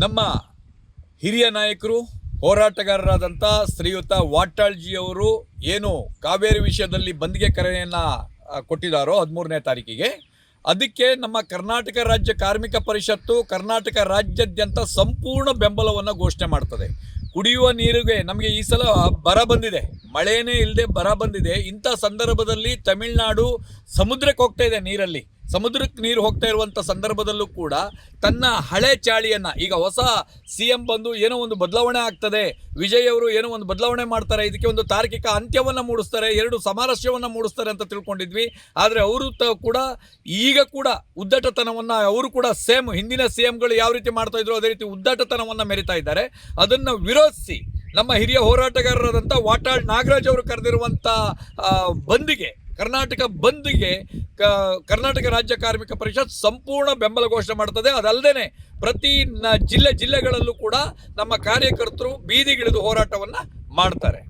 ನಮ್ಮ ಹಿರಿಯ ನಾಯಕರು ಹೋರಾಟಗಾರರಾದಂಥ ಶ್ರೀಯುತ ವಾಟಾಳ್ಜಿಯವರು ಏನು ಕಾವೇರಿ ವಿಷಯದಲ್ಲಿ ಬಂದ್ಗೆ ಕರೆಯನ್ನು ಕೊಟ್ಟಿದ್ದಾರೋ 13ನೇ ತಾರೀಕಿಗೆ, ಅದಕ್ಕೆ ನಮ್ಮ ಕರ್ನಾಟಕ ರಾಜ್ಯ ಕಾರ್ಮಿಕ ಪರಿಷತ್ತು ಕರ್ನಾಟಕ ರಾಜ್ಯಾದ್ಯಂತ ಸಂಪೂರ್ಣ ಬೆಂಬಲವನ್ನು ಘೋಷಣೆ ಮಾಡ್ತದೆ. ಕುಡಿಯುವ ನೀರಿಗೆ ನಮಗೆ ಈ ಸಲ ಬರ ಬಂದಿದೆ, ಮಳೆನೇ ಇಲ್ಲದೆ ಬರ ಬಂದಿದೆ. ಇಂಥ ಸಂದರ್ಭದಲ್ಲಿ ತಮಿಳುನಾಡು ಸಮುದ್ರಕ್ಕೆ ಹೋಗ್ತಾ ಇದೆ, ಸಮುದ್ರಕ್ಕೆ ನೀರು ಹೋಗ್ತಾ ಇರುವಂಥ ಸಂದರ್ಭದಲ್ಲೂ ಕೂಡ ತನ್ನ ಹಳೆ ಚಾಳಿಯನ್ನು, ಈಗ ಹೊಸ CM ಬಂದು ಏನೋ ಒಂದು ಬದಲಾವಣೆ ಆಗ್ತದೆ, ವಿಜಯ್ ಅವರು ಏನೋ ಒಂದು ಬದಲಾವಣೆ ಮಾಡ್ತಾರೆ, ಇದಕ್ಕೆ ಒಂದು ತಾರ್ಕಿಕ ಅಂತ್ಯವನ್ನು ಮೂಡಿಸ್ತಾರೆ, 2 ಸಾಮರಸ್ಯವನ್ನು ಮೂಡಿಸ್ತಾರೆ ಅಂತ ತಿಳ್ಕೊಂಡಿದ್ವಿ. ಆದರೆ ಅವರು ಕೂಡ ಈಗ ಕೂಡ ಉದ್ದಟತನವನ್ನು ಅವರು ಕೂಡ ಸೇಮ್ ಹಿಂದಿನ CMಗಳು ಯಾವ ರೀತಿ ಮಾಡ್ತಾ ಇದ್ರು ಅದೇ ರೀತಿ ಉದ್ದಟತನವನ್ನು ಮೆರಿತಾ ಇದ್ದಾರೆ. ಅದನ್ನು ವಿರೋಧಿಸಿ ನಮ್ಮ ಹಿರಿಯ ಹೋರಾಟಗಾರರಾದಂಥ ವಾಟಾಳ್ ನಾಗರಾಜ್ ಅವರು ಕರೆದಿರುವಂಥ ಬಂದ್ಗೆ, ಕರ್ನಾಟಕ ಬಂದ್ಗೆ ಕರ್ನಾಟಕ ರಾಜ್ಯ ಕಾರ್ಮಿಕ ಪರಿಷತ್ ಸಂಪೂರ್ಣ ಬೆಂಬಲ ಘೋಷಣೆ ಮಾಡ್ತದೆ. ಅದಲ್ಲದೆ ಪ್ರತಿ ಜಿಲ್ಲೆಗಳಲ್ಲೂ ಕೂಡ ನಮ್ಮ ಕಾರ್ಯಕರ್ತರು ಬೀದಿಗಿಳಿದು ಹೋರಾಟವನ್ನು ಮಾಡ್ತಾರೆ.